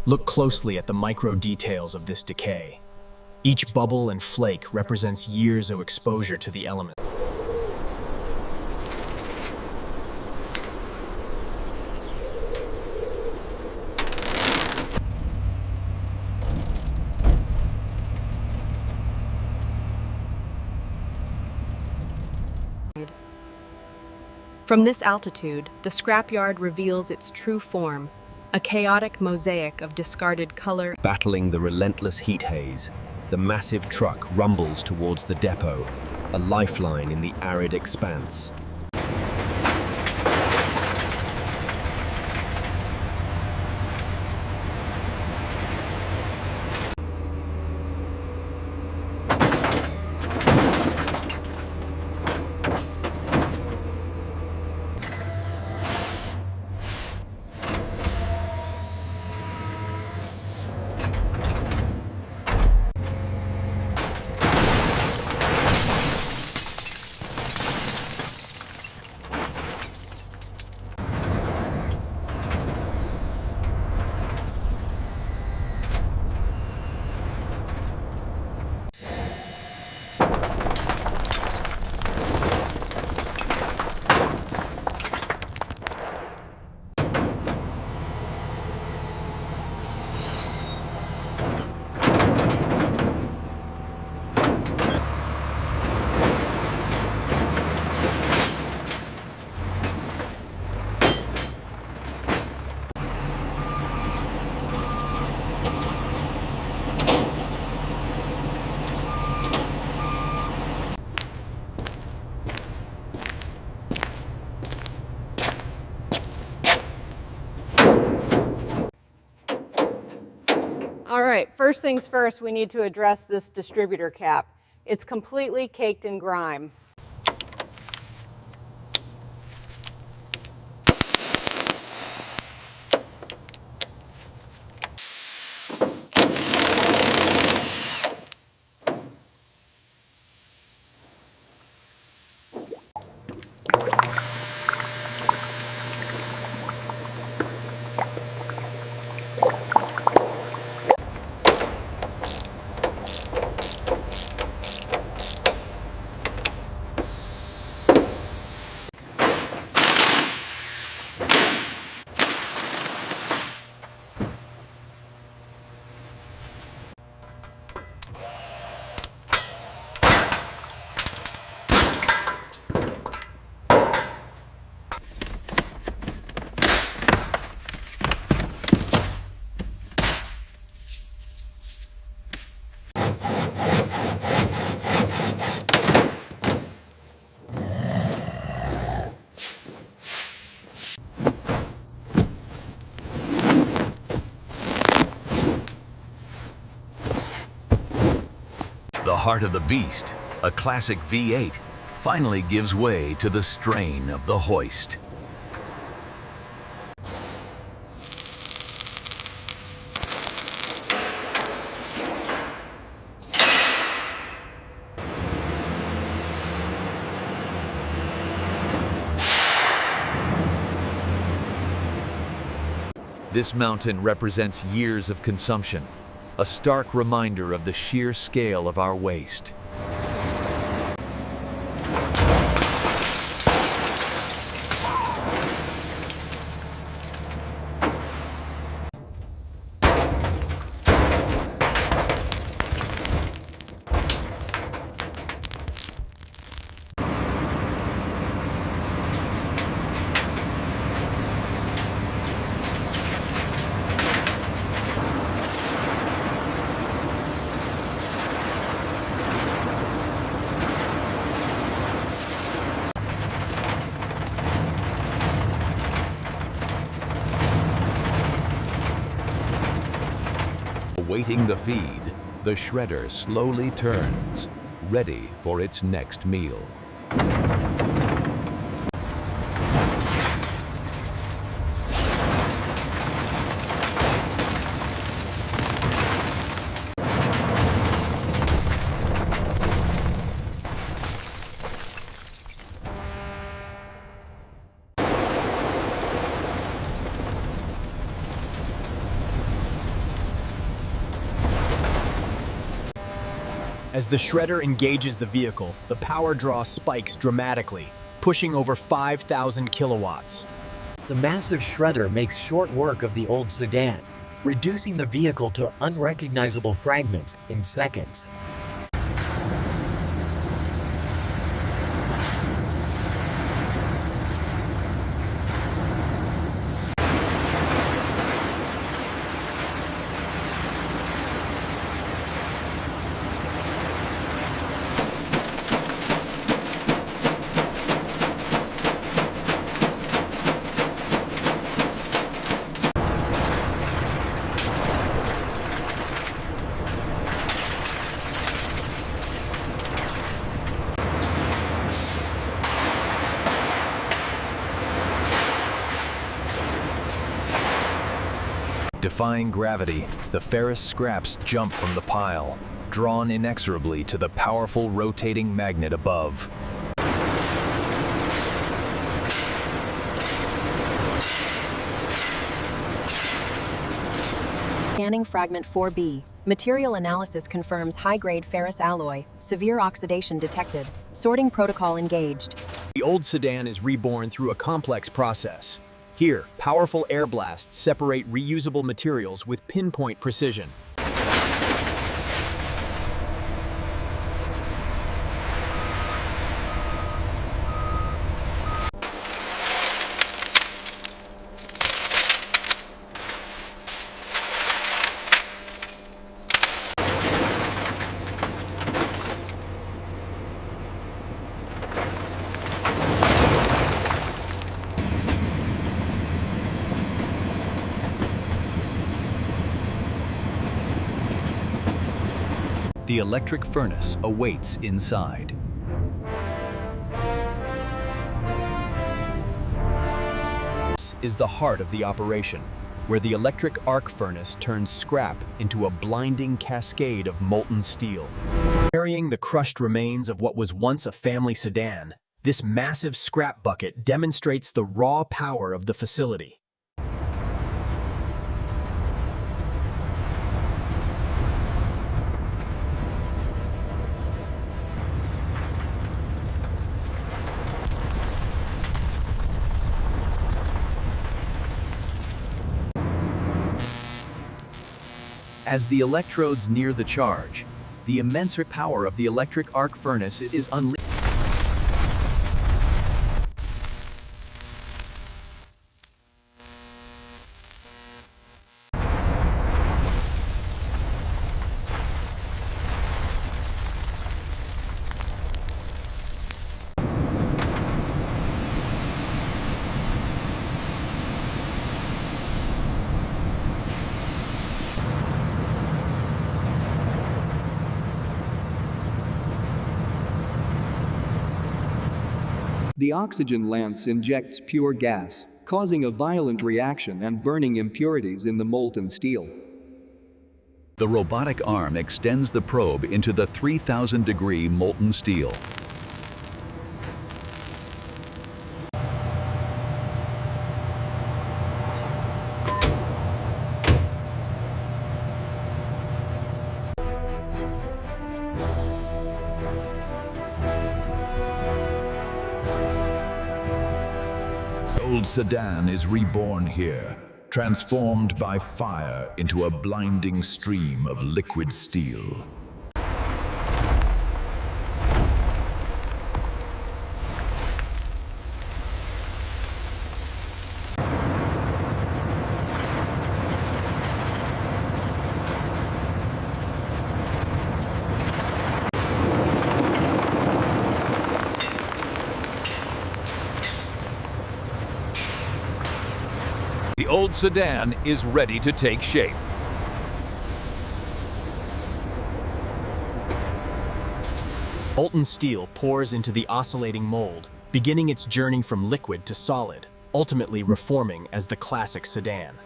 Look closely at the micro details of this decay. Each bubble and flake represents years of exposure to the elements. From this altitude, the scrapyard reveals its true form, a chaotic mosaic of discarded color. Battling the relentless heat haze, the massive truck rumbles towards the depot, a lifeline in the arid expanse. All right, first things first, we need to address this distributor cap. It's completely caked in grime. The heart of the beast, a classic V8, finally gives way to the strain of the hoist. This mountain represents years of consumption, a stark reminder of the sheer scale of our waste. Awaiting the feed, the shredder slowly turns, ready for its next meal. As the shredder engages the vehicle, the power draw spikes dramatically, pushing over 5,000 kilowatts. The massive shredder makes short work of the old sedan, reducing the vehicle to unrecognizable fragments in seconds. Defying gravity, the ferrous scraps jump from the pile, drawn inexorably to the powerful rotating magnet above. Scanning fragment 4B. Material analysis confirms high-grade ferrous alloy. Severe oxidation detected. Sorting protocol engaged. The old sedan is reborn through a complex process. Here, powerful air blasts separate reusable materials with pinpoint precision. The electric furnace awaits inside. This is the heart of the operation, where the electric arc furnace turns scrap into a blinding cascade of molten steel. Carrying the crushed remains of what was once a family sedan, this massive scrap bucket demonstrates the raw power of the facility. As the electrodes near the charge, the immense power of the electric arc furnace is unleashed. The oxygen lance injects pure gas, causing a violent reaction and burning impurities in the molten steel. The robotic arm extends the probe into the 3,000-degree molten steel. The old sedan is reborn here, transformed by fire into a blinding stream of liquid steel. The old sedan is ready to take shape. Molten steel pours into the oscillating mold, beginning its journey from liquid to solid, ultimately reforming as the classic sedan.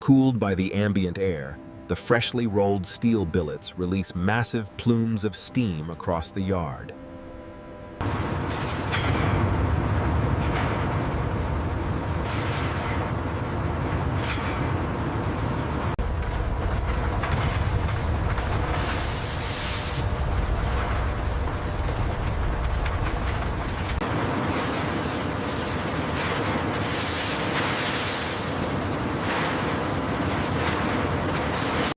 Cooled by the ambient air, the freshly rolled steel billets release massive plumes of steam across the yard.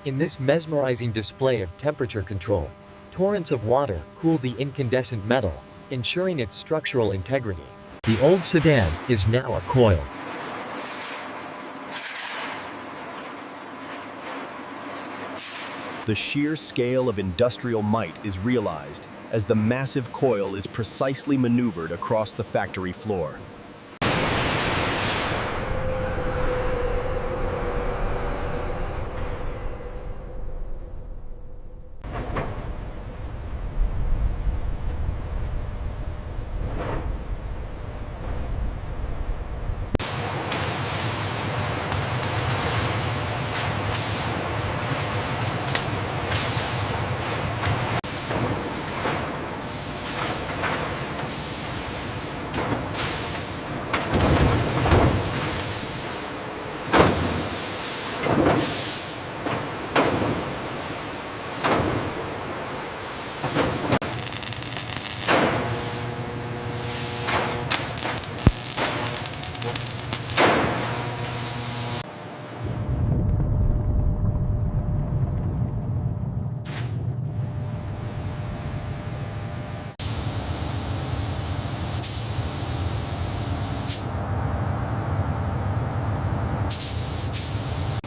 In this mesmerizing display of temperature control, torrents of water cool the incandescent metal, ensuring its structural integrity. The old sedan is now a coil. The sheer scale of industrial might is realized as the massive coil is precisely maneuvered across the factory floor.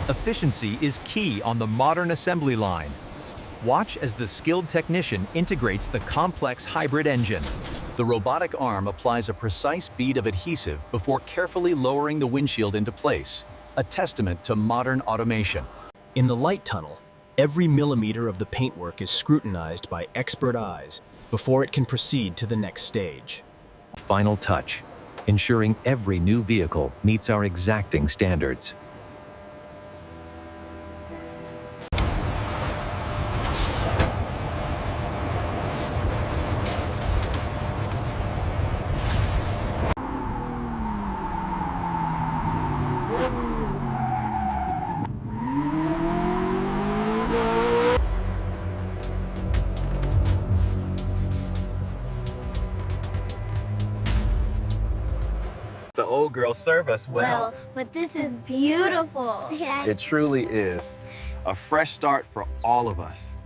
Efficiency is key on the modern assembly line. Watch as the skilled technician integrates the complex hybrid engine. The robotic arm applies a precise bead of adhesive before carefully lowering the windshield into place, a testament to modern automation. In the light tunnel, every millimeter of the paintwork is scrutinized by expert eyes before it can proceed to the next stage. Final touch, ensuring every new vehicle meets our exacting standards. The old girls serve us well. But this is beautiful. Yeah. It truly is. A fresh start for all of us.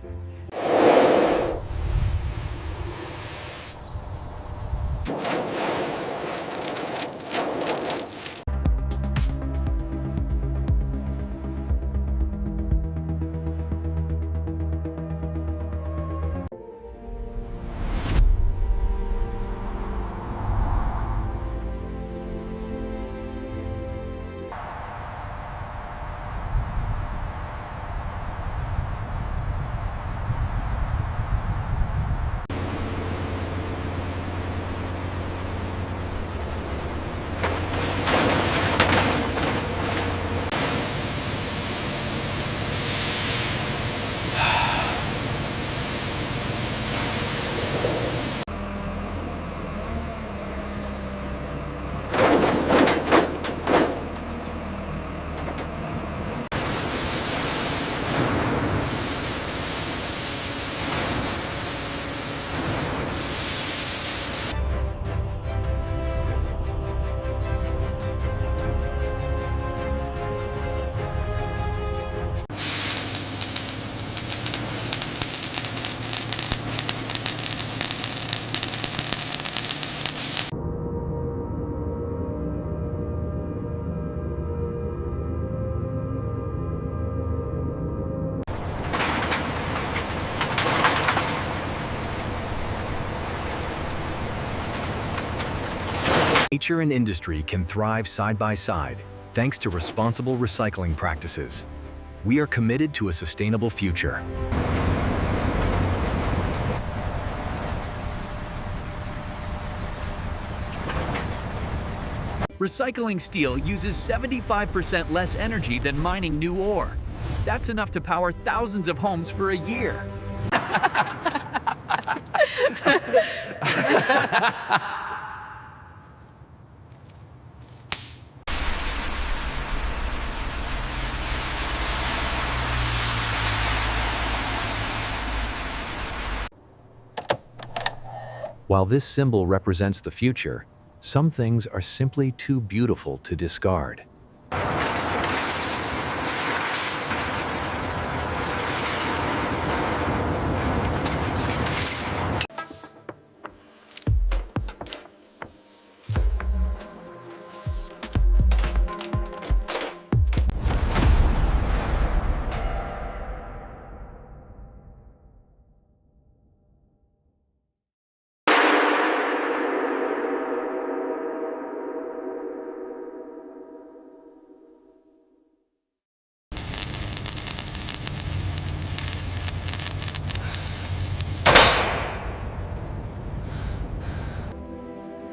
Nature and industry can thrive side by side thanks to responsible recycling practices. We are committed to a sustainable future. Recycling steel uses 75% less energy than mining new ore. That's enough to power thousands of homes for a year. While this symbol represents the future, some things are simply too beautiful to discard.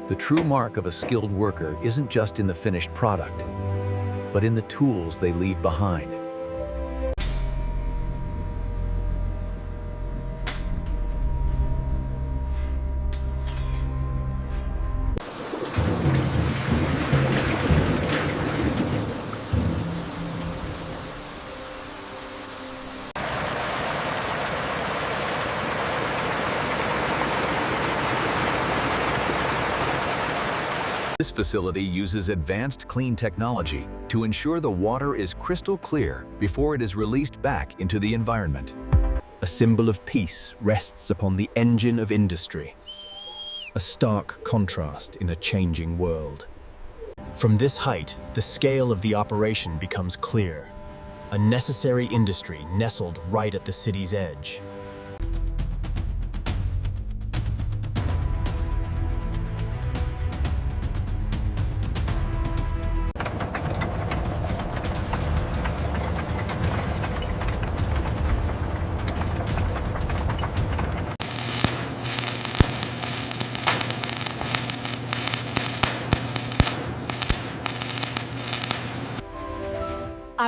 The true mark of a skilled worker isn't just in the finished product, but in the tools they leave behind. This facility uses advanced clean technology to ensure the water is crystal clear before it is released back into the environment. A symbol of peace rests upon the engine of industry, a stark contrast in a changing world. From this height, the scale of the operation becomes clear, a necessary industry nestled right at the city's edge.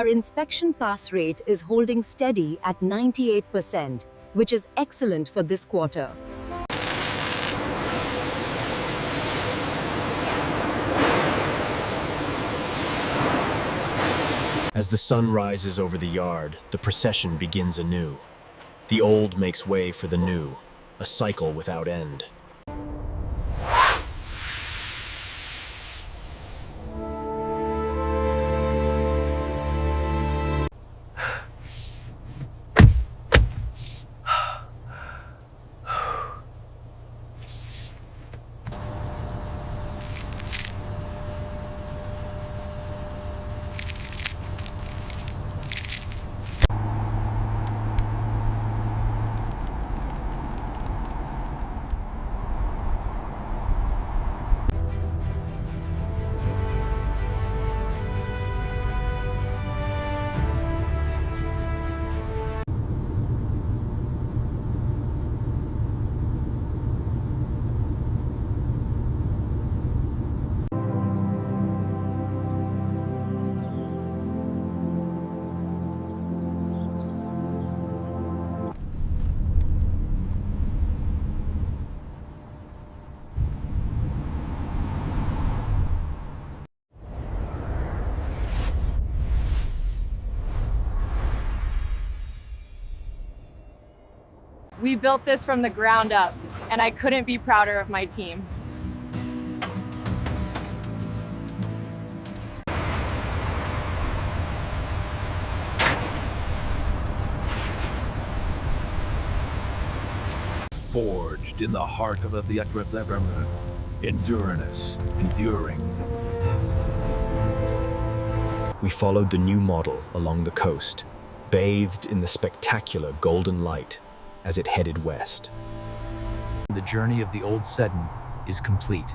Our inspection pass rate is holding steady at 98%, which is excellent for this quarter. As the sun rises over the yard, the procession begins anew. The old makes way for the new, a cycle without end. We built this from the ground up, and I couldn't be prouder of my team. Forged in the heart of the endurance, enduring. We followed the new model along the coast, bathed in the spectacular golden light as it headed west. The journey of the old Sedan is complete.